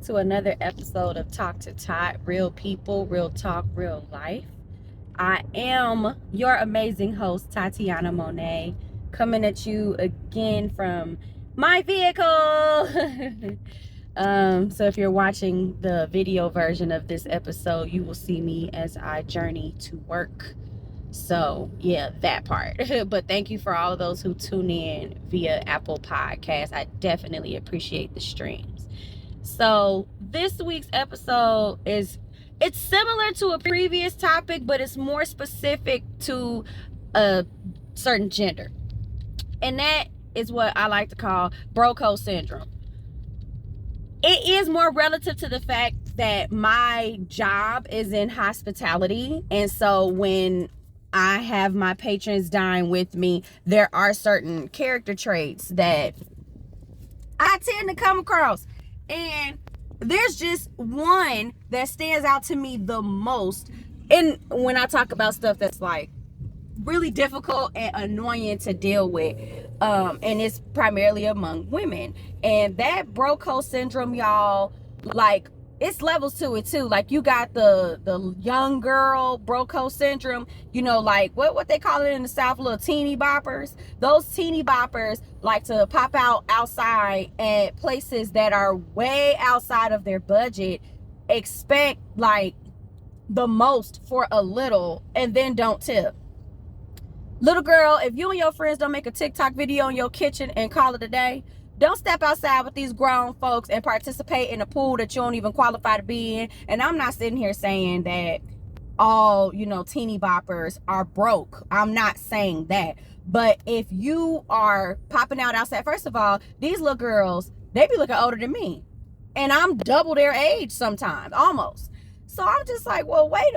to another episode of TalktoTat, Real People, Real Talk, Real Life. I am your amazing host, Tatiana Monet, coming at you again from my vehicle. So if you're watching the video version of this episode, you will see me as I journey to work. So yeah, that part. But thank you for all of those who tune in via Apple Podcasts. I definitely appreciate the streams. So this week's episode it's similar to a previous topic, but it's more specific to a certain gender. And that is what I like to call Hoe Syndrome. It is more relative to the fact that my job is in hospitality. And so when I have my patrons dine with me, there are certain character traits that I tend to come across. And there's just one that stands out to me the most. And when I talk about stuff that's like really difficult and annoying to deal with, and it's primarily among women. And that Hoe Syndrome, y'all, like, it's levels to it too. Like, you got the young girl Hoe Syndrome, you know, like what they call it in the South, little teeny boppers. Those teeny boppers like to pop out outside at places that are way outside of their budget, expect like the most for a little, and then don't tip. Little girl, if you and your friends don't make a TikTok video in your kitchen and call it a day, don't step outside with these grown folks and participate in a pool that you don't even qualify to be in. And I'm not sitting here saying that all, teeny boppers are broke. I'm not saying that. But if you are popping out outside, first of all, these little girls, they be looking older than me. And I'm double their age sometimes, almost. So I'm just like, well, wait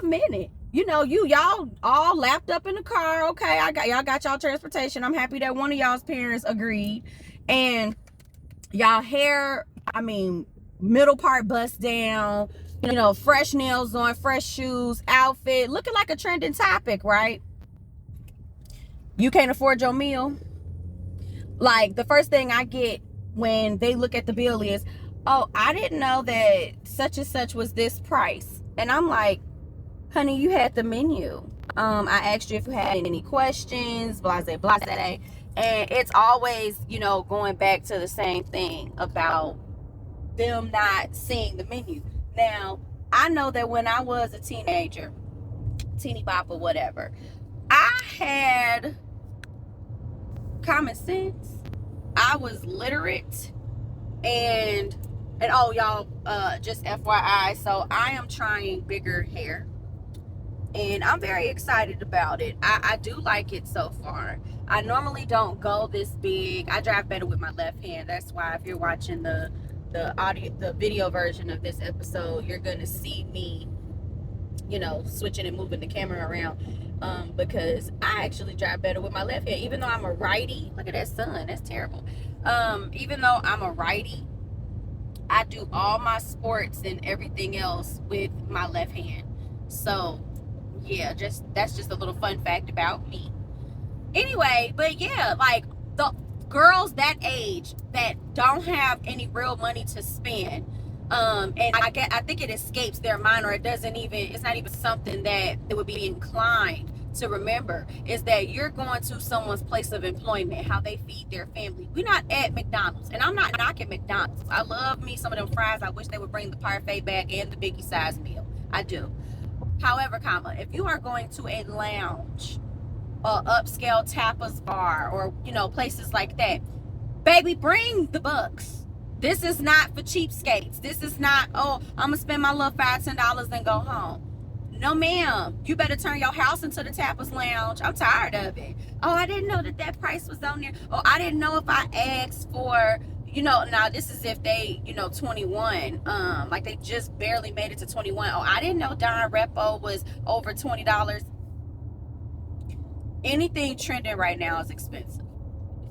a minute. Y'all all lapped up in the car. Okay, y'all got y'all transportation. I'm happy that one of y'all's parents agreed. And y'all hair, middle part bust down, fresh nails on, fresh shoes, outfit, looking like a trending topic, right? You can't afford your meal. Like, the first thing I get when they look at the bill is, oh, I didn't know that such and such was this price. And I'm like, honey, you had the menu. I asked you if you had any questions, blase, blase. And it's always, going back to the same thing about them not seeing the menu. Now, I know that when I was a teenager, teeny bop or whatever, I had common sense. I was literate. And oh, y'all, just FYI, so I am trying bigger hair. And I'm very excited about it. I do like it so far. I normally don't go this big. I drive better with my left hand. That's why if you're watching the video version of this episode, you're gonna see me, switching and moving the camera around. Because I actually drive better with my left hand, even though I'm a righty. Look at that sun. That's terrible. Even though I'm a righty, I do all my sports and everything else with my left hand. So yeah, that's just a little fun fact about me. Anyway, but yeah, like the girls that age that don't have any real money to spend, and I think it escapes their mind, or it's not even something that they would be inclined to remember, is that you're going to someone's place of employment, how they feed their family. We're not at McDonald's, and I'm not knocking McDonald's. I love me some of them fries. I wish they would bring the parfait back and the biggie size meal. I do. However, if you are going to a lounge, upscale tapas bar, or places like that, baby, bring the bucks. This is not for cheapskates. This is not, oh, I'm gonna spend my little $5-10 and go home. No, ma'am. You better turn your house into the tapas lounge. I'm tired of it. Oh, I didn't know that price was on there. Oh, I didn't know if I asked for, now this is if they, 21, like they just barely made it to 21. Oh, I didn't know Don Repo was over $20. Anything trending right now is expensive.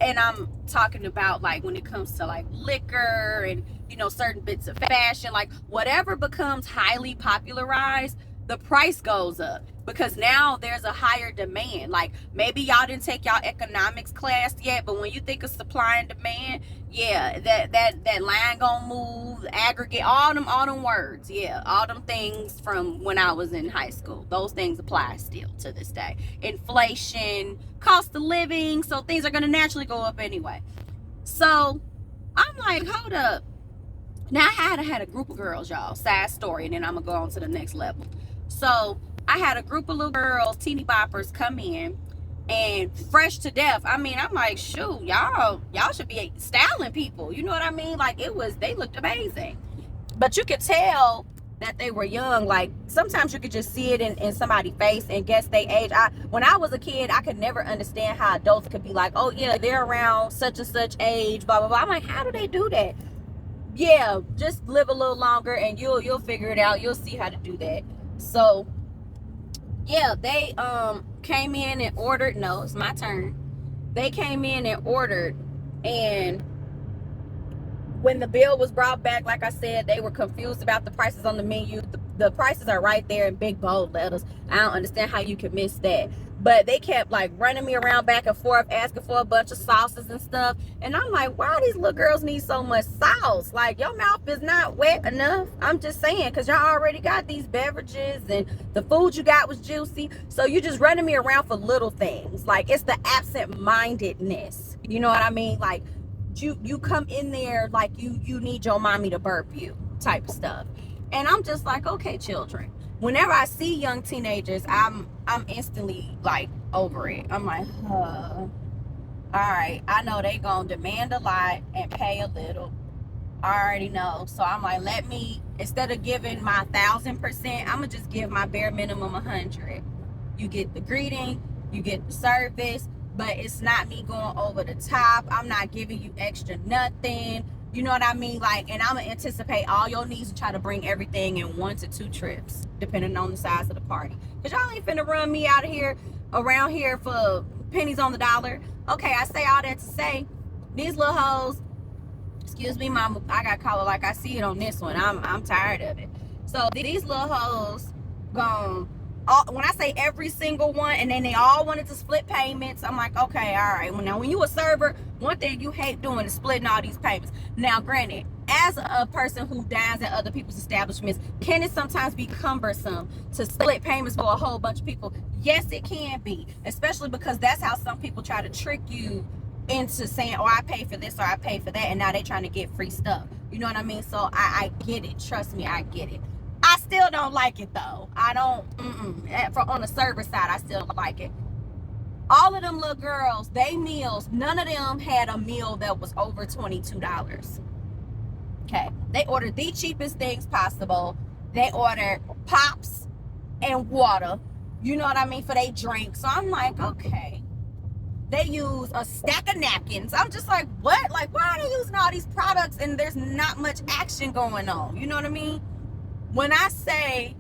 And I'm talking about like when it comes to like liquor and, certain bits of fashion, like whatever becomes highly popularized, the price goes up because now there's a higher demand. Like maybe y'all didn't take y'all economics class yet, but when you think of supply and demand, yeah, that line gonna move, aggregate, all them words, yeah, all them things from when I was in high school. Those things apply still to this day. Inflation, cost of living, so things are gonna naturally go up anyway. So I'm like, hold up. Now I had a group of girls, y'all. Sad story, and then I'm gonna go on to the next level. So I had a group of little girls, teeny boppers, come in and fresh to death. I mean, I'm like, shoot, y'all should be styling people. You know what I mean? Like they looked amazing. But you could tell that they were young. Like sometimes you could just see it in somebody's face and guess their age. When I was a kid, I could never understand how adults could be like, oh yeah, they're around such and such age, blah blah blah. I'm like, how do they do that? Yeah, just live a little longer and you'll figure it out. You'll see how to do that. So yeah, they came in and ordered. No, it's my turn. They came in and ordered, and when the bill was brought back, like I said, they were confused about the prices on the menu. The prices are right there in big bold letters. I don't understand how you could miss that. But they kept like running me around back and forth, asking for a bunch of sauces and stuff. And I'm like, why these little girls need so much sauce? Like, your mouth is not wet enough. I'm just saying, because y'all already got these beverages and the food you got was juicy. So you just running me around for little things. Like, it's the absent-mindedness. You know what I mean? Like, you come in there like you need your mommy to burp you type of stuff. And I'm just like, okay, children. Whenever I see young teenagers, I'm instantly like over it. I'm like, all right, I know they gonna demand a lot and pay a little. I already know. So I'm like, let me, instead of giving my 1,000%, I'm gonna just give my bare minimum 100. You get the greeting, you get the service, but it's not me going over the top. I'm not giving you extra nothing. You know what I mean? Like, and I'm gonna anticipate all your needs and try to bring everything in 1 to 2 trips, depending on the size of the party. Cause y'all ain't finna run me out of here, around here for pennies on the dollar. Okay, I say all that to say, these little hoes, excuse me, mama, I got color like I see it on this one. I'm tired of it. So these little hoes gone. When I say every single one, and then they all wanted to split payments, I'm like, okay, all right. Well, now when you a server, one thing you hate doing is splitting all these payments. Now, granted, as a person who dines at other people's establishments, can it sometimes be cumbersome to split payments for a whole bunch of people? Yes, it can be, especially because that's how some people try to trick you into saying, oh, I pay for this or I pay for that, and now they trying to get free stuff. You know what I mean? So I get it. Trust me, I get it. I still don't like it though. I don't, on the server side, I still don't like it. All of them little girls, they meals, none of them had a meal that was over $22. Okay, they ordered the cheapest things possible. They ordered pops and water, you know what I mean, for their drink. So I'm like, okay. They use a stack of napkins. I'm just like, what? Like, why are they using all these products and there's not much action going on? You know what I mean? When I say,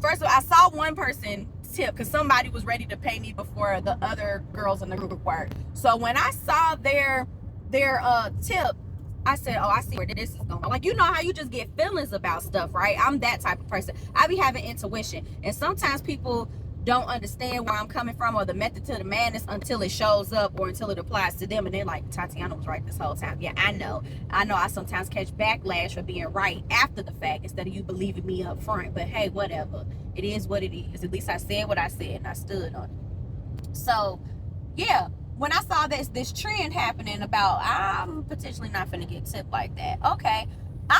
first of all, I saw one person tip because somebody was ready to pay me before the other girls in the group were. So when I saw their tip, I said, oh, I see where this is going. Like, you know how you just get feelings about stuff, right? I'm that type of person. I be having intuition. And sometimes people don't understand where I'm coming from or the method to the madness until it shows up or until it applies to them. And they're like, Tatiana was right this whole time. Yeah, I know. I sometimes catch backlash for being right after the fact instead of you believing me up front. But hey, whatever. It is what it is. At least I said what I said and I stood on it. So, yeah. When I saw this trend happening about, I'm potentially not finna get tipped like that. Okay.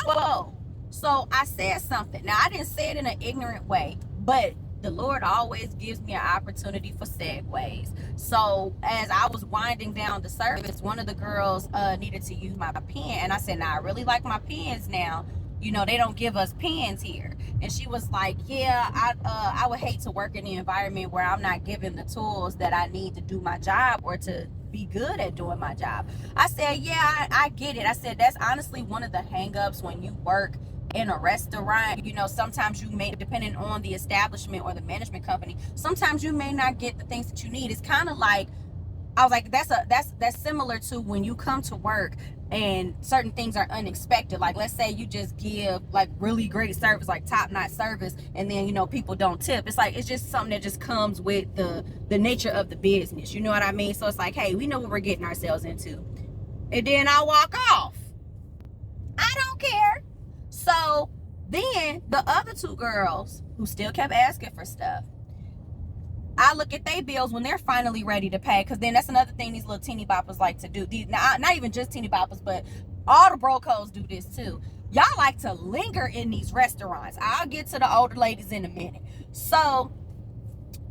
Whoa. So I said something. Now, I didn't say it in an ignorant way, but the Lord always gives me an opportunity for segues. So as I was winding down the service, one of the girls needed to use my pen. And I said, nah, I really like my pens now. You know, they don't give us pens here. And she was like, yeah, I would hate to work in an environment where I'm not given the tools that I need to do my job or to be good at doing my job. I said, yeah, I get it. I said, that's honestly one of the hang-ups when you work in a restaurant. You know, sometimes you may, depending on the establishment or the management company, sometimes you may not get the things that you need. It's kind of like, I was like, that's similar to when you come to work and certain things are unexpected. Like, let's say you just give like really great service, like top-notch service, and then, you know, people don't tip. It's like, it's just something that just comes with the nature of the business, you know what I mean? So it's like, hey, we know what we're getting ourselves into. And then I walk off. I don't care. So then the other two girls who still kept asking for stuff, I look at their bills when they're finally ready to pay, because then that's another thing these little teeny boppers like to do. Not even just teeny boppers, but all the brocos do this too. Y'all like to linger in these restaurants. I'll get to the older ladies in a minute. So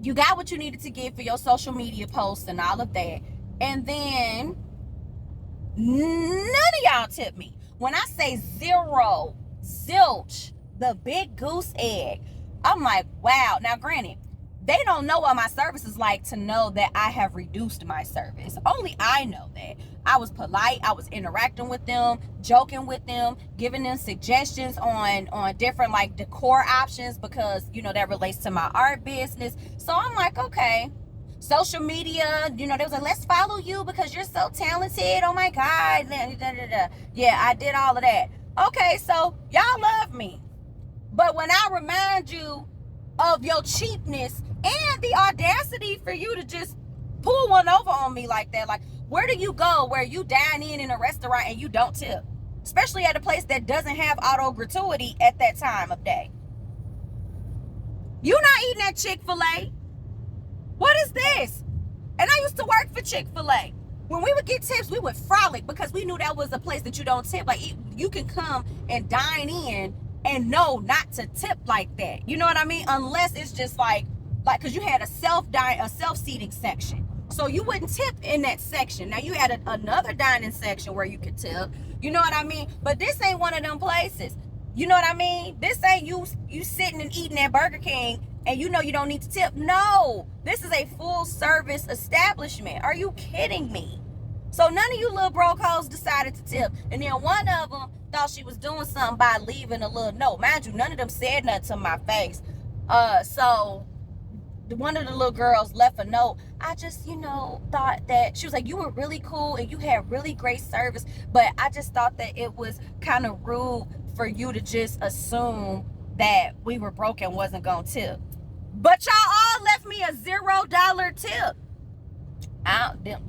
you got what you needed to get for your social media posts and all of that, and then none of y'all tip me. When I say zero, zilch, the big goose egg, I'm like, wow. Now granted, they don't know what my service is like to know that I have reduced my service. Only I know that. I was polite. I was interacting with them, joking with them, giving them suggestions on different like decor options, because, you know, that relates to my art business. So I'm like, okay. Social media, you know, they was like, let's follow you because you're so talented. Oh my God. Yeah, I did all of that. Okay, so y'all love me. But when I remind you of your cheapness and the audacity for you to just pull one over on me like that, like, where do you go where you dine in a restaurant and you don't tip? Especially at a place that doesn't have auto gratuity at that time of day. You're not eating at Chick-fil-A. What is this? And I used to work for Chick-fil-A. When we would get tips, we would frolic because we knew that was a place that you don't tip. Like, you can come and dine in and know not to tip like that. You know what I mean? Unless it's just like, because you had a self-seating section. So you wouldn't tip in that section. Now you had another dining section where you could tip. You know what I mean? But this ain't one of them places. You know what I mean? This ain't you sitting and eating at Burger King and you know you don't need to tip. No, this is a full service establishment. Are you kidding me? So none of you little brocos decided to tip. And then one of them thought she was doing something by leaving a little note. Mind you, none of them said nothing to my face. So one of the little girls left a note. I just, you know, thought that, she was like, you were really cool and you had really great service, but I just thought that it was kind of rude for you to just assume that we were broke and wasn't gonna tip. But y'all all left me a $0 tip.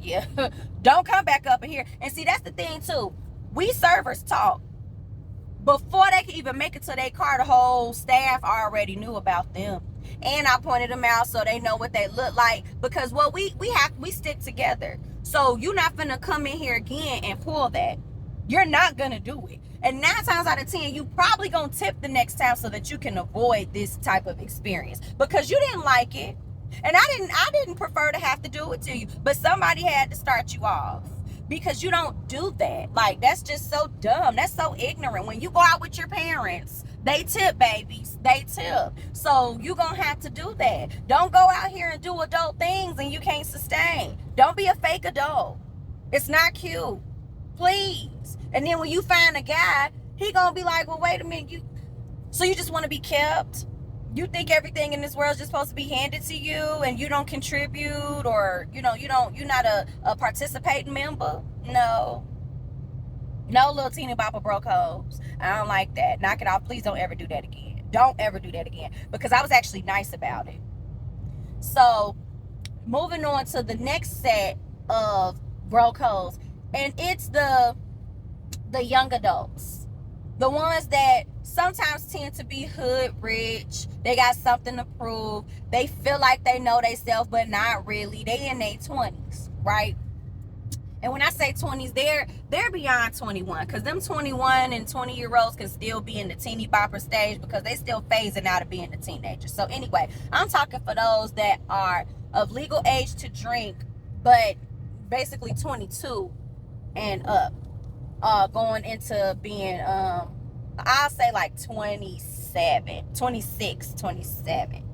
Yeah, don't come back up in here. And see, that's the thing too. We servers talk. Before they could even make it to their car, the whole staff already knew about them. And I pointed them out so they know what they look like. Because what we stick together. So you're not gonna come in here again and pull that. You're not gonna do it. And 9 times out of 10, you probably gonna tip the next time so that you can avoid this type of experience. Because you didn't like it. And I didn't prefer to have to do it to you. But somebody had to start you off. Because you don't do that. Like, that's just so dumb. That's so ignorant. When you go out with your parents, they tip, babies. They tip. So you gonna have to do that. Don't go out here and do adult things and you can't sustain. Don't be a fake adult. It's not cute. Please. And then when you find a guy, he gonna be like, well, wait a minute. So you just want to be kept? You think everything in this world is just supposed to be handed to you and you don't contribute, or, you know, you're not a participating member? No, little teeny bopper brocos. I don't like that. Knock it off. Please don't ever do that again. Don't ever do that again, because I was actually nice about it. So moving on to the next set of brocos, and it's the young adults. The ones that sometimes tend to be hood rich. They got something to prove. They feel like they know themselves, but not really. They in their 20s, right? And when I say 20s, they're beyond 21, because them 21 and 20-year-olds can still be in the teeny bopper stage because they still phasing out of being a teenager. So anyway, I'm talking for those that are of legal age to drink, but basically 22 and up. Going into being, I'll say like 26, 27.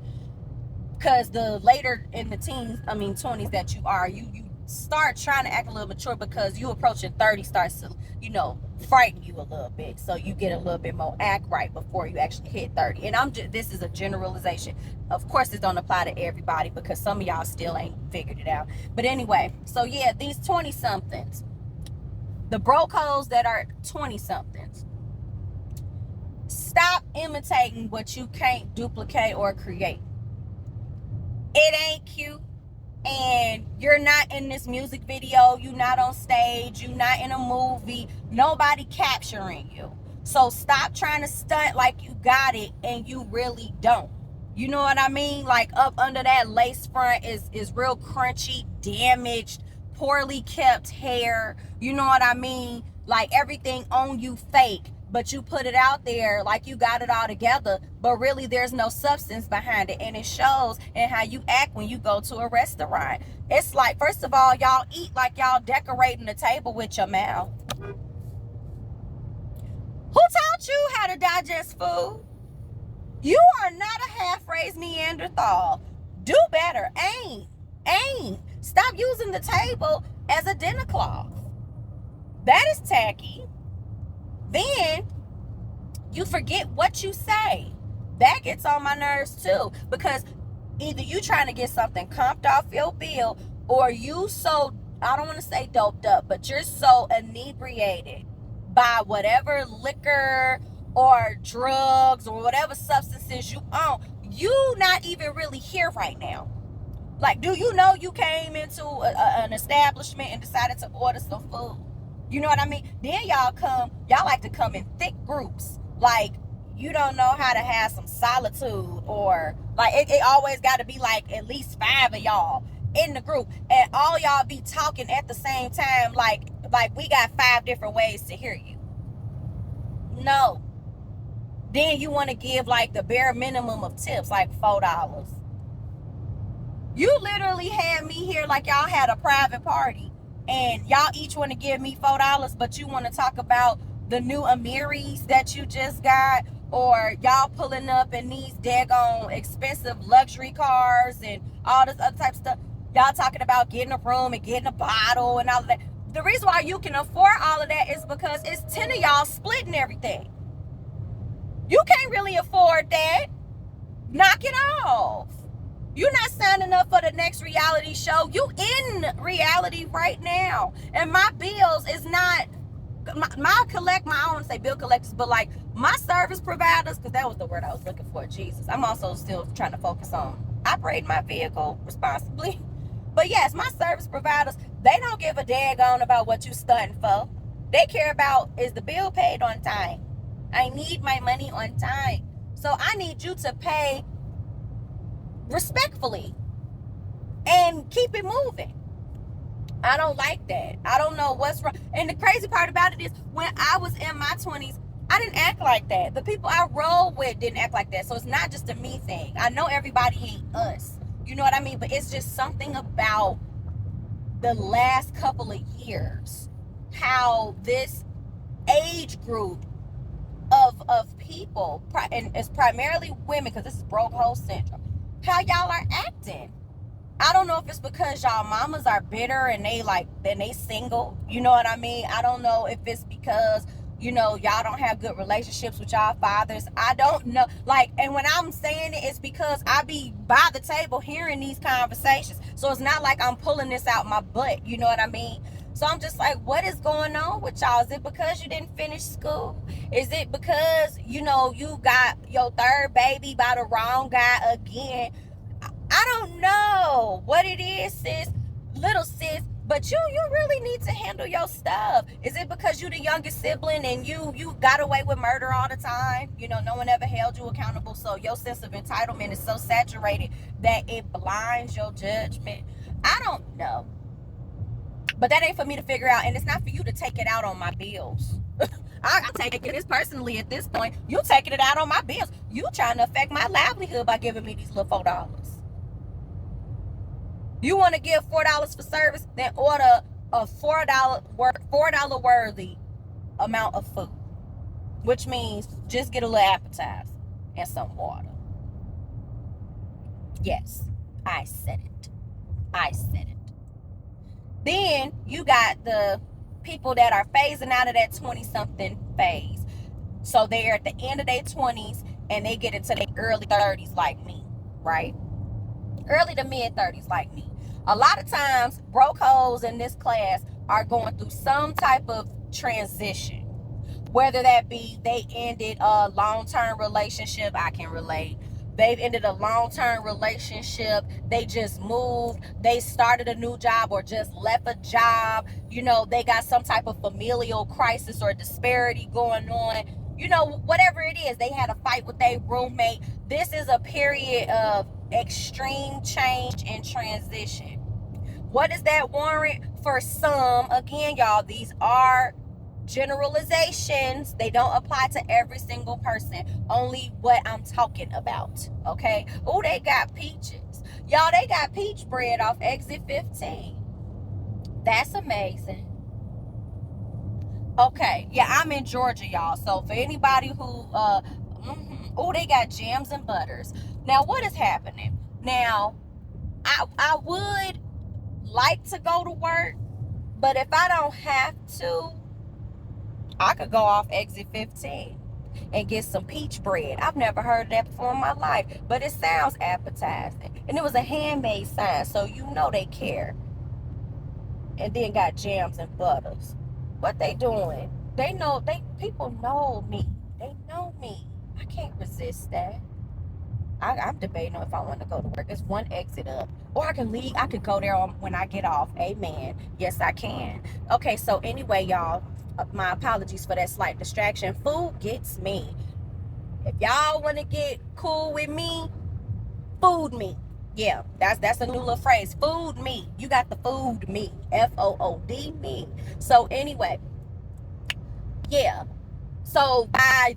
Because the later in the 20s that you are, you start trying to act a little mature, because you approaching 30 starts to, you know, frighten you a little bit. So you get a little bit more act right before you actually hit 30. And this is a generalization. Of course, it don't apply to everybody, because some of y'all still ain't figured it out. But anyway, so yeah, these 20-somethings. The broke hoes that are 20 somethings. Stop imitating what you can't duplicate or create. It ain't cute. And you're not in this music video, you're not on stage, you're not in a movie, nobody capturing you. So stop trying to stunt like you got it and you really don't. You know what I mean? Like up under that lace front is real crunchy, damaged, poorly kept hair. You know what I mean? Like everything on you fake, but you put it out there like you got it all together, but really there's no substance behind it, and it shows in how you act when you go to a restaurant. It's like, first of all, y'all eat like y'all decorating the table with your mouth. Who taught you how to digest food? You are not a half-raised Neanderthal. Do better. Ain't. Stop using the table as a dinner cloth. That is tacky. Then you forget what you say. That gets on my nerves too, because either you trying to get something comped off your bill, or you so, I don't want to say doped up, but you're so inebriated by whatever liquor or drugs or whatever substances you own, you not even really here right now. Like, do you know you came into an establishment and decided to order some food? You know what I mean? Then y'all like to come in thick groups. Like, you don't know how to have some solitude, or like it always got to be like at least 5 of y'all in the group, and all y'all be talking at the same time, like we got 5 different ways to hear you. No. Then you want to give like the bare minimum of tips, like $4. You literally had me here like y'all had a private party, and y'all each want to give me $4, but you want to talk about the new Amiris that you just got, or y'all pulling up in these daggone expensive luxury cars and all this other type of stuff. Y'all talking about getting a room and getting a bottle and all of that. The reason why you can afford all of that is because it's 10 of y'all splitting everything. You can't really afford that. Knock it off. You're not signing up for the next reality show. You in reality right now. And my bills is not, I don't want to say bill collectors, but like my service providers, because that was the word I was looking for, Jesus. I'm also still trying to focus on operating my vehicle responsibly. But yes, my service providers, they don't give a daggone about what you stunting for. They care about, is the bill paid on time? I need my money on time. So I need you to pay respectfully and keep it moving. I don't like that. I don't know what's wrong. And the crazy part about it is, when I was in my 20s, I didn't act like that. The people I roll with didn't act like that. So it's not just a me thing. I know everybody ain't us. You know what I mean? But it's just something about the last couple of years, how this age group of people, and it's primarily women, because this is broke Hoe Syndrome, how y'all are acting. I don't know if it's because y'all mamas are bitter and they single. You know what I mean? I don't know if it's because, y'all don't have good relationships with y'all fathers. I don't know. Like, and when I'm saying it, it's because I be by the table hearing these conversations. So it's not like I'm pulling this out my butt. You know what I mean? So I'm just like, what is going on with y'all? Is it because you didn't finish school? Is it because, you got your 3rd baby by the wrong guy again? I don't know what it is, sis, little sis, but you really need to handle your stuff. Is it because you the youngest sibling and you got away with murder all the time? No one ever held you accountable, so your sense of entitlement is so saturated that it blinds your judgment. I don't know. But that ain't for me to figure out, and it's not for you to take it out on my bills. I'm taking this personally at this point. You taking it out on my bills. You trying to affect my livelihood by giving me these little $4. You want to give $4 for service, then order a $4 worthy amount of food, which means just get a little appetizer and some water. Yes, I said it. Then you got the people that are phasing out of that 20-something phase. So they're at the end of their 20s and they get into their early 30s like me, right? Early to mid 30s like me. A lot of times, broke hoes in this class are going through some type of transition. Whether that be they ended a long-term relationship, I can relate. They've ended a long-term relationship. They just moved. They started a new job or just left a job. You know, they got some type of familial crisis or disparity going on. You know, whatever it is, they had a fight with their roommate. This is a period of extreme change and transition. What does that warrant? For some, again, y'all, these are generalizations. They don't apply to every single person. Only what I'm talking about. Okay. Oh, they got peaches. Y'all, they got peach bread off exit 15. That's amazing. Okay. Yeah, I'm in Georgia, y'all. So for anybody who oh, they got jams and butters. Now, what is happening? Now, I would like to go to work, but if I don't have to, I could go off exit 15 and get some peach bread. I've never heard of that before in my life, but it sounds appetizing. And it was a handmade sign, so you know they care. And then got jams and butters. What they doing? They know, people know me. They know me. I can't resist that. I'm debating on if I want to go to work. There's one exit up. Or I can leave. I could go there when I get off. Amen. Yes, I can. Okay, so anyway, y'all, my apologies for that slight distraction. Food gets me. If y'all want to get cool with me, food me. Yeah, that's a new little phrase. Food me. You got the food me. Food me. So anyway, yeah. So by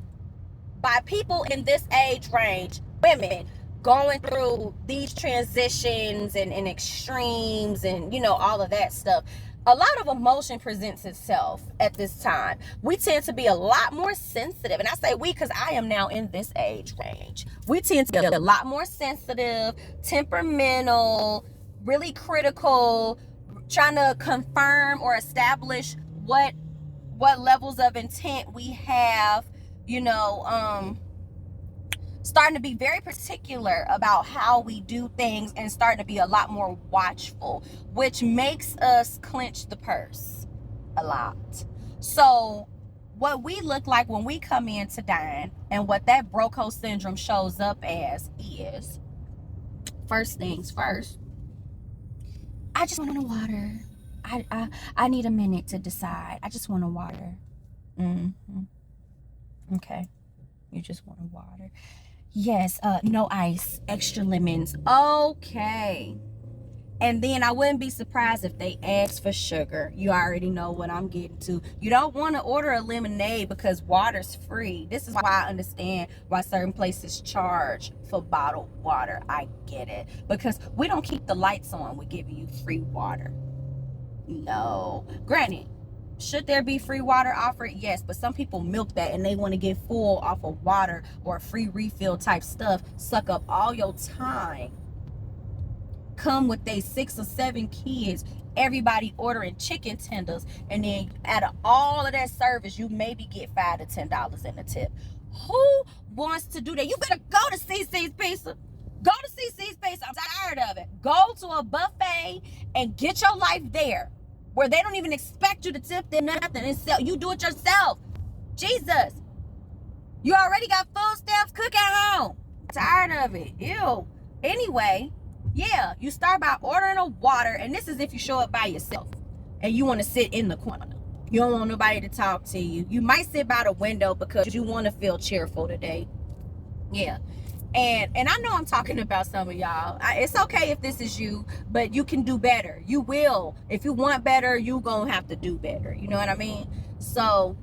people in this age range, women going through these transitions and extremes and, you know, all of that stuff, a lot of emotion presents itself at this time. We tend to be a lot more sensitive. And I say we because I am now in this age range. We tend to be a lot more sensitive, temperamental, really critical, trying to confirm or establish what levels of intent we have, you know, starting to be very particular about how we do things and starting to be a lot more watchful, which makes us clench the purse a lot. So what we look like when we come in to dine and what that Hoe Syndrome shows up as is, first things first, I just want a water. I need a minute to decide. I just want a water. Okay. You just want a water. Yes, no ice, extra lemons. Okay. And then I wouldn't be surprised if they ask for sugar. You already know what I'm getting to. You don't want to order a lemonade because water's free. This is why I understand why certain places charge for bottled water. I get it. Because we don't keep the lights on. We're giving you free water. No. Granted, should there be free water offered? Yes, but some people milk that and they want to get full off of water or free refill type stuff. Suck up all your time. Come with they 6 or 7 kids, everybody ordering chicken tenders, and then out of all of that service, you maybe get $5 to $10 in a tip. Who wants to do that? You better go to CC's Pizza. Go to CC's Pizza. I'm tired of it. Go to a buffet and get your life there, where they don't even expect you to tip them nothing and sell. You do it yourself. Jesus. You already got food stamps. Cook at home. Tired of it. Ew. Anyway, yeah, you start by ordering a water, and this is if you show up by yourself and you want to sit in the corner. You don't want nobody to talk to you. You might sit by the window because you want to feel cheerful today. Yeah. And I know I'm talking about some of y'all. It's okay if this is you, but you can do better. You will. If you want better, you gonna have to do better. You know what I mean? So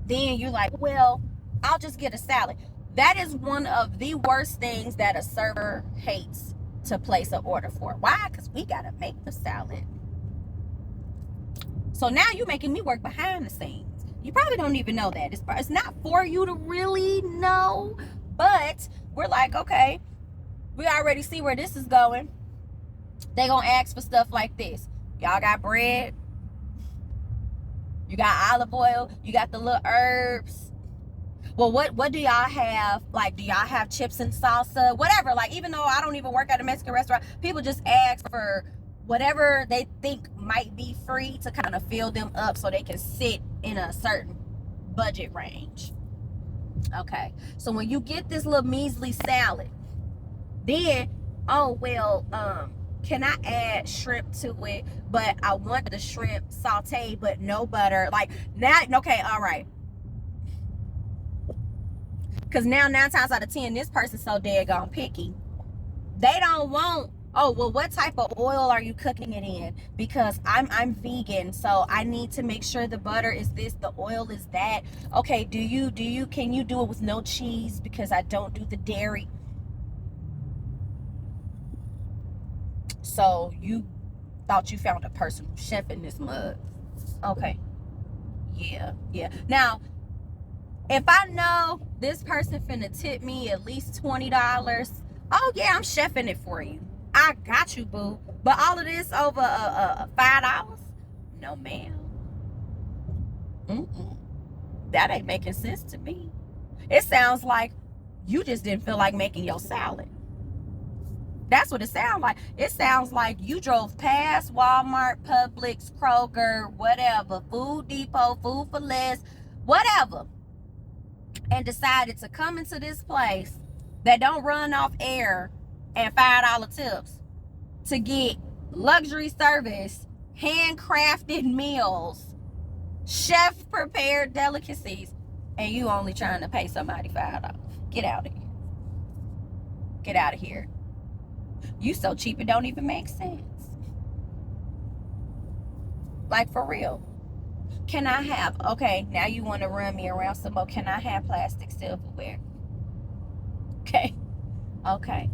then you're like, well, I'll just get a salad. That is one of the worst things that a server hates to place an order for. Why? Because we gotta make the salad. So now you're making me work behind the scenes. You probably don't even know that. It's not for you to really know. But we're like, okay, we already see where this is going. They gonna ask for stuff like this. Y'all got bread? You got olive oil? You got the little herbs? Well, what do y'all have? Like, do y'all have chips and salsa? Whatever. Like, even though I don't even work at a Mexican restaurant, people just ask for whatever they think might be free to kind of fill them up so they can sit in a certain budget range. Okay, so when you get this little measly salad, then, oh well, can I add shrimp to it? But I want the shrimp sauteed but no butter. Like, now, okay, all right, because now 9 times out of 10 this person's so daggone picky. They don't want, oh well, what type of oil are you cooking it in? Because I'm vegan, so I need to make sure the butter is this, the oil is that. Okay, can you do it with no cheese? Because I don't do the dairy. So you thought you found a personal chef in this mug. Okay. Yeah. Now, if I know this person finna tip me at least $20, oh yeah, I'm chefing it for you. I got you, boo. But all of this over $5? No, ma'am. That ain't making sense to me. It sounds like you just didn't feel like making your salad. That's what it sounds like. It sounds like you drove past Walmart, Publix, Kroger, whatever, Food Depot, Food for Less, whatever, and decided to come into this place that don't run off air and $5 tips to get luxury service, handcrafted meals, chef prepared delicacies, and you only trying to pay somebody $5. Get out of here. Get out of here. You so cheap it don't even make sense. Like, for real. Can I have, okay, now you want to run me around some more. Can I have plastic silverware? Okay.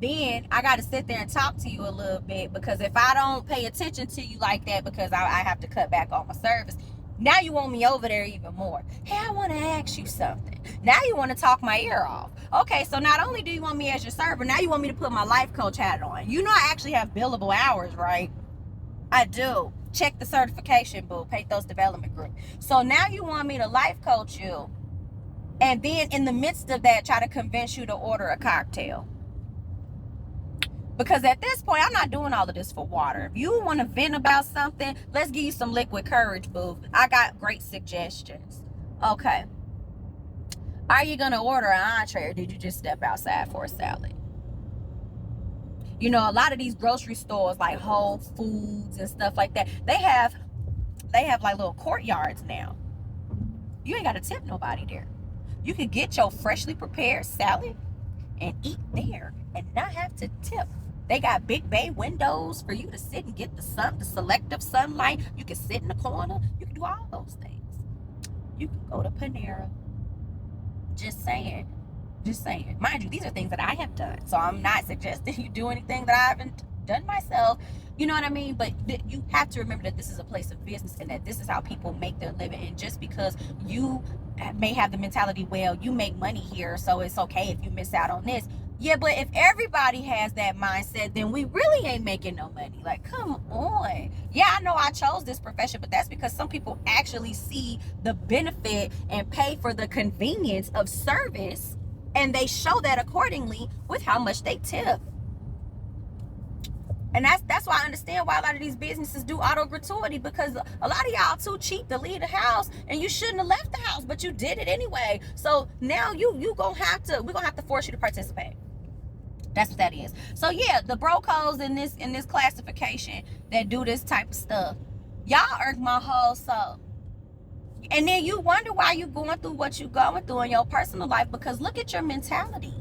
Then I got to sit there and talk to you a little bit, because if I don't pay attention to you like that, because I have to cut back on my service, now you want me over there even more. Hey, I want to ask you something. Now you want to talk my ear off. Okay, so not only do you want me as your server, now you want me to put my life coach hat on. You know I actually have billable hours, right? I do. Check the certification, boo. Pathos Development Group. So now you want me to life coach you, and then in the midst of that, try to convince you to order a cocktail. Because at this point, I'm not doing all of this for water. If you want to vent about something, let's give you some liquid courage, boo. I got great suggestions. Okay. Are you going to order an entree, or did you just step outside for a salad? You know, a lot of these grocery stores like Whole Foods and stuff like that, they have like little courtyards now. You ain't got to tip nobody there. You could get your freshly prepared salad and eat there and not have to tip. They got big bay windows for you to sit and get the sun, the selective sunlight. You can sit in the corner. You can do all those things. You can go to Panera. Just saying. Mind you, these are things that I have done. So I'm not suggesting you do anything that I haven't done myself. You know what I mean? But you have to remember that this is a place of business, and that this is how people make their living. And just because you may have the mentality, well, you make money here, so it's okay if you miss out on this. Yeah, but if everybody has that mindset, then we really ain't making no money. Like, come on. Yeah, I know I chose this profession, but that's because some people actually see the benefit and pay for the convenience of service, and they show that accordingly with how much they tip. And that's why I understand why a lot of these businesses do auto gratuity, because a lot of y'all too cheap to leave the house, and you shouldn't have left the house, but you did it anyway. So now we're gonna have to force you to participate. That's what that is. So yeah, the brocos in this classification that do this type of stuff, y'all irk my whole soul. And then you wonder why you're going through what you're going through in your personal life, because look at your mentality.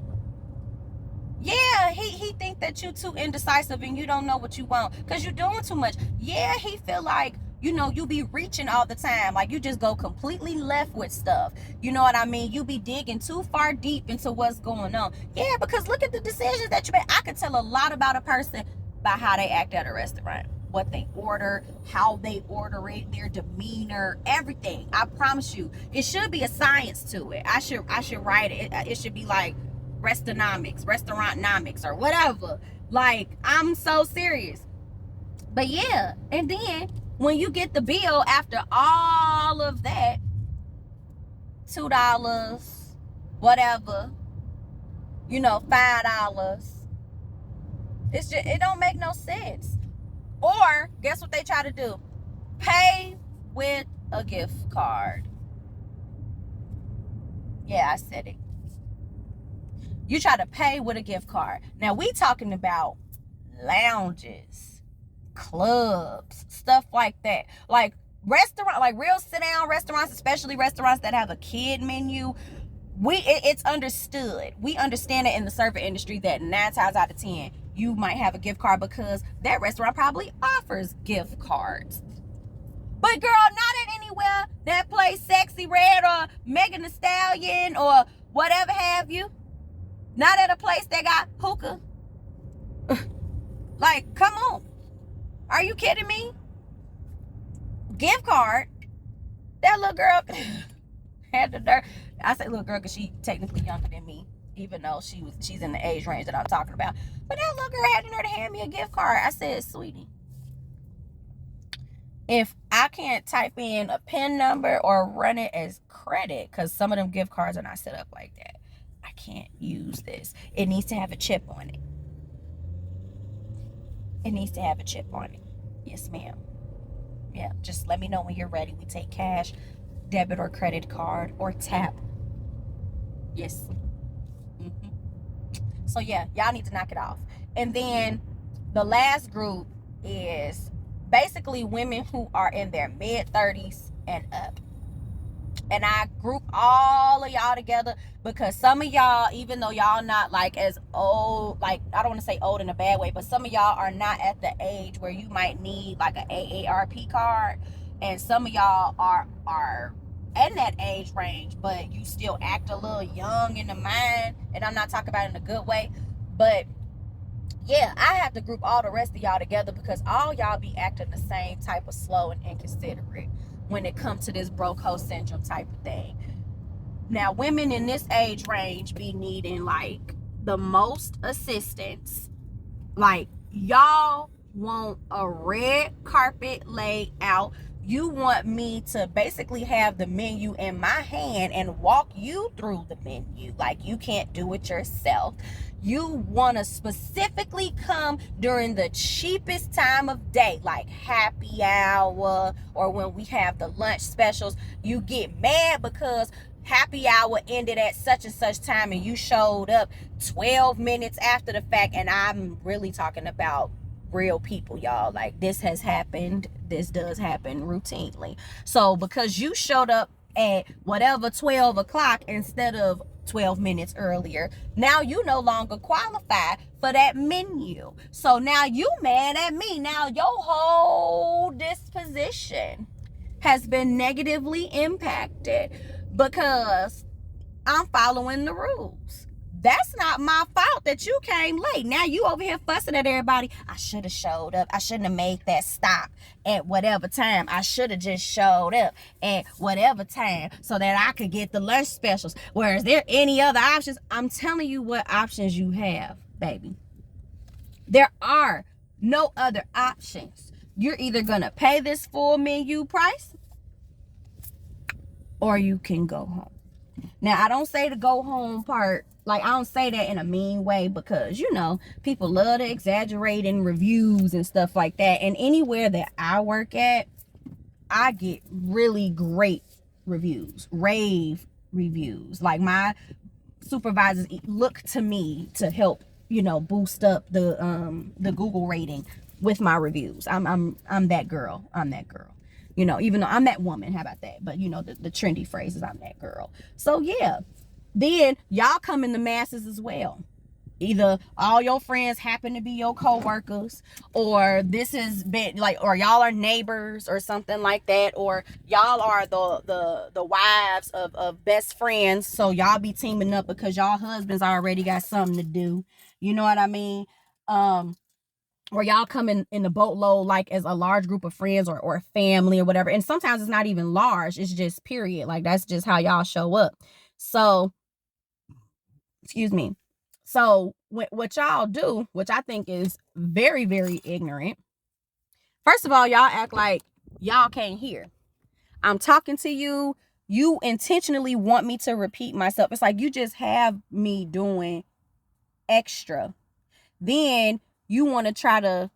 Yeah, he think that you too indecisive and you don't know what you want because you're doing too much. Yeah, he feel like, you know, you be reaching all the time. Like, you just go completely left with stuff. You know what I mean? You be digging too far deep into what's going on. Yeah, because look at the decisions that you make. I could tell a lot about a person by how they act at a restaurant. What they order, how they order it, their demeanor, everything. I promise you, it should be a science to it. I should write it. It should be like restaurantnomics or whatever. Like, I'm so serious. But yeah, and then when you get the bill after all of that, $2, whatever, you know, $5, it's just, it don't make no sense. Or guess what they try to do? Pay with a gift card. Yeah, I said it. You try to pay with a gift card. Now we talking about lounges, clubs, stuff like that. Like restaurant, like real sit down restaurants, especially restaurants that have a kid menu. It's understood. We understand it in the service industry that 9 times out of 10 you might have a gift card because that restaurant probably offers gift cards. But girl, not at anywhere that plays Sexy Red or Megan Thee Stallion or whatever have you. Not at a place that got hookah. Like, come on. Are you kidding me? Gift card. That little girl had the dirt. I say little girl because she technically younger than me, even though she's in the age range that I'm talking about. But that little girl had the nerve to hand me a gift card. I said, sweetie, if I can't type in a PIN number or run it as credit, because some of them gift cards are not set up like that, I can't use this. It needs to have a chip on it. It needs to have a chip on it. Yes, ma'am. Yeah, just let me know when you're ready. We take cash, debit or credit card, or tap. Yes. Mm-hmm. So yeah, y'all need to knock it off. And then the last group is basically women who are in their mid-30s and up. And I group all of y'all together because some of y'all, even though y'all not like as old, like I don't want to say old in a bad way, but some of y'all are not at the age where you might need like an AARP card, and some of y'all are in that age range, but you still act a little young in the mind. And I'm not talking about it in a good way, but yeah, I have to group all the rest of y'all together because all y'all be acting the same type of slow and inconsiderate when it comes to this broke hoe syndrome type of thing. Now, women in this age range be needing like the most assistance. Like, y'all want a red carpet laid out. You want me to basically have the menu in my hand and walk you through the menu. Like, you can't do it yourself. You want to specifically come during the cheapest time of day, like happy hour, or when we have the lunch specials. You get mad because happy hour ended at such and such time and you showed up 12 minutes after the fact. And I'm really talking about real people, y'all. Like, this has happened. This does happen routinely. So because you showed up at whatever 12 o'clock instead of 12 minutes earlier, now you no longer qualify for that menu. So now you mad at me. Now your whole disposition has been negatively impacted because I'm following the rules. That's not my fault that you came late. Now you over here fussing at everybody. I should have showed up. I shouldn't have made that stop at whatever time. I should have just showed up at whatever time so that I could get the lunch specials. Where is there any other options? I'm telling you what options you have, baby. There are no other options. You're either going to pay this full menu price or you can go home. Now, I don't say the go home part, like, I don't say that in a mean way because, you know, people love to exaggerate in reviews and stuff like that. And anywhere that I work at, I get really great reviews, rave reviews. Like, my supervisors look to me to help, you know, boost up the Google rating with my reviews. I'm that girl. I'm that girl. You know, even though I'm that woman, how about that? But, you know, the trendy phrase is I'm that girl. So, yeah. Then y'all come in the masses as well. Either all your friends happen to be your co-workers, or this has been like, or y'all are neighbors or something like that, or y'all are the wives of best friends. So y'all be teaming up because y'all husbands already got something to do. You know what I mean? Or y'all come in the boatload like as a large group of friends or family or whatever. And sometimes it's not even large. It's just period. Like, that's just how y'all show up. So, excuse me. So what y'all do, which I think is very, very ignorant. First of all, y'all act like y'all can't hear. I'm talking to you. You intentionally want me to repeat myself. It's like you just have me doing extra. Then you want to try to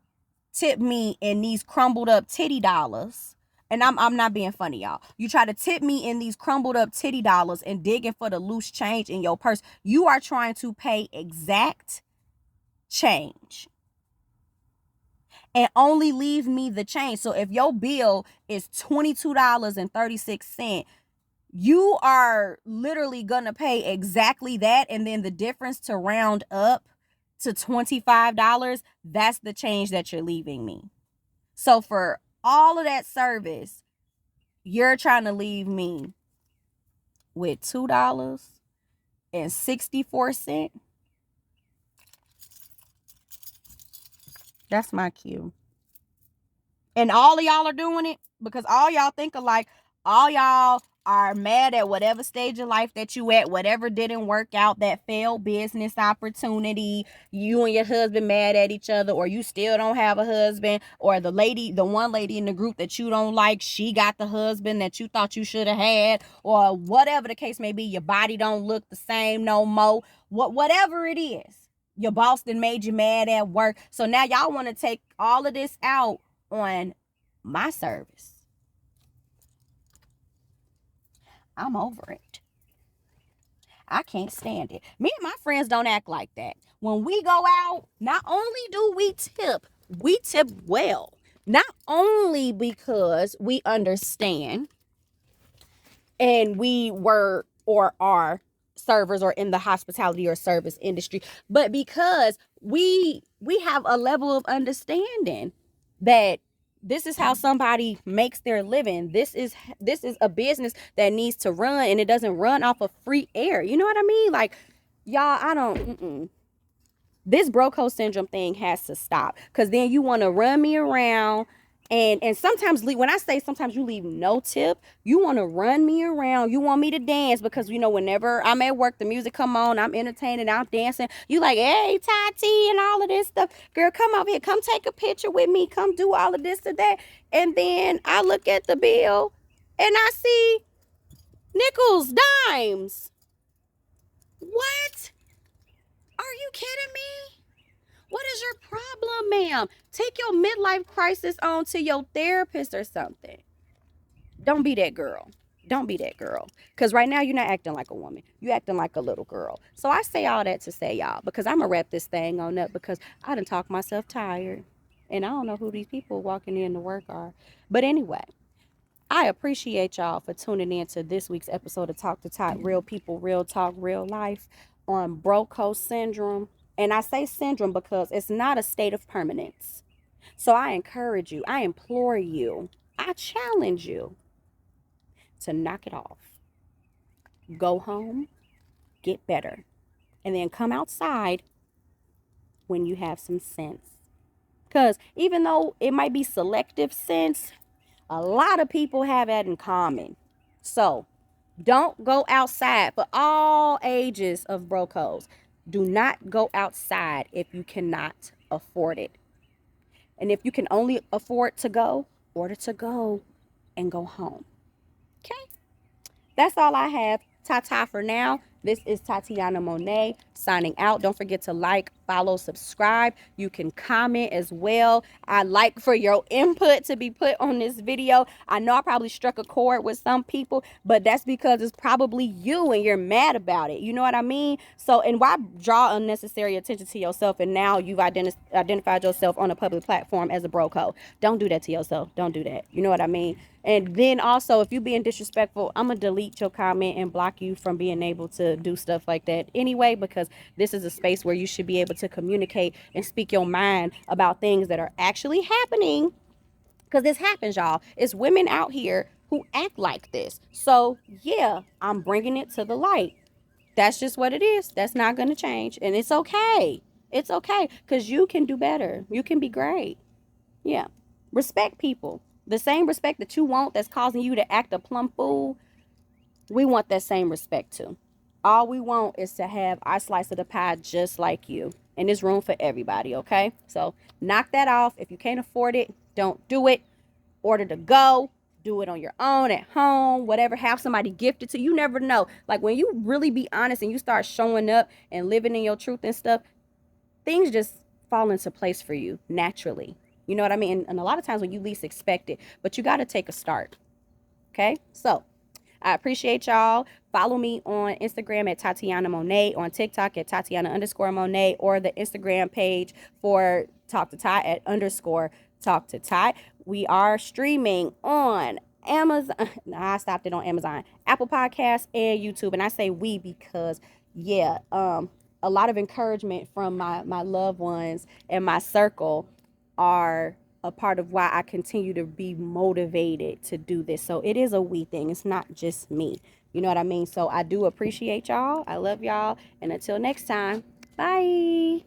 tip me in these crumbled up titty dollars, and I'm not being funny, y'all. You try to tip me in these crumbled up titty dollars and digging for the loose change in your purse. You are trying to pay exact change and only leave me the change. So if your bill is $22.36, you are literally gonna pay exactly that, and then the difference to round up to $25, that's the change that you're leaving me. So for all of that service, you're trying to leave me with $2.64. That's my cue. And all of y'all are doing it because all y'all think alike. All y'all are mad at whatever stage of life that you at, whatever didn't work out, that failed business opportunity. You and your husband mad at each other, or you still don't have a husband, or the one lady in the group that you don't like, she got the husband that you thought you should have had, or whatever the case may be. Your body don't look the same no more. Whatever it is. Your boss done made you mad at work. So now y'all want to take all of this out on my service. I'm over it. I can't stand it. Me and my friends don't act like that. When we go out, not only do we tip well. Not only because we understand and we were or are servers or in the hospitality or service industry, but because we have a level of understanding that this is how somebody makes their living. This is a business that needs to run, and it doesn't run off of free air. You know what I mean? Like, y'all, I don't. This Hoe Syndrome thing has to stop, because then you want to run me around. And sometimes, when I say sometimes you leave no tip, you want to run me around. You want me to dance because, whenever I'm at work, the music come on, I'm entertaining, I'm dancing. You like, hey, Tati, and all of this stuff. Girl, come over here. Come take a picture with me. Come do all of this and that. And then I look at the bill and I see nickels, dimes. What? Are you kidding me? What is your problem, ma'am? Take your midlife crisis on to your therapist or something. Don't be that girl. Don't be that girl. Because right now you're not acting like a woman. You're acting like a little girl. So I say all that to say, y'all, because I'm going to wrap this thing on up, because I done talked myself tired. And I don't know who these people walking in to work are. But anyway, I appreciate y'all for tuning in to this week's episode of TalktoTat, Real People, Real Talk, Real Life, on Hoe Syndrome. And I say syndrome because it's not a state of permanence. So I encourage you, I implore you, I challenge you to knock it off. Go home, get better, and then come outside when you have some sense. Because even though it might be selective sense, a lot of people have that in common. So don't go outside. For all ages of brocos, do not go outside if you cannot afford it. And if you can only afford to go, order to go and go home. Okay? That's all I have. Ta-ta for now. This is Tatiana Monet signing out. Don't forget to like, follow, subscribe. You can comment as well. I like for your input to be put on this video. I know I probably struck a chord with some people, but that's because it's probably you and you're mad about it. You know what I mean? So, and why draw unnecessary attention to yourself, and now you've identified yourself on a public platform as a broco? Don't do that to yourself. Don't do that. You know what I mean? And then also, if you're being disrespectful, I'm going to delete your comment and block you from being able to do stuff like that anyway, because this is a space where you should be able to communicate and speak your mind about things that are actually happening. Because this happens, y'all. It's women out here who act like this. So, yeah, I'm bringing it to the light. That's just what it is. That's not going to change. And it's okay. It's okay, because you can do better. You can be great. Yeah. Respect people. The same respect that you want that's causing you to act a plumb fool, we want that same respect too. All we want is to have our slice of the pie just like you. And there's room for everybody, okay? So knock that off. If you can't afford it, don't do it. Order to go. Do it on your own, at home, whatever. Have somebody gift it to you. You never know. Like, when you really be honest and you start showing up and living in your truth and stuff, things just fall into place for you naturally. You know what I mean? And a lot of times when you least expect it, but you got to take a start. Okay. So I appreciate y'all. Follow me on Instagram at Tatiana Monet, on TikTok at Tatiana_Monet, or the Instagram page for TalktoTat at _TalktoTat. We are streaming on Amazon. No, I stopped it on Amazon, Apple Podcasts, and YouTube. And I say we because, yeah, a lot of encouragement from my loved ones and my circle are a part of why I continue to be motivated to do this. So it is a we thing. It's not just me. You know what I mean? So I do appreciate y'all. I love y'all. And until next time, bye.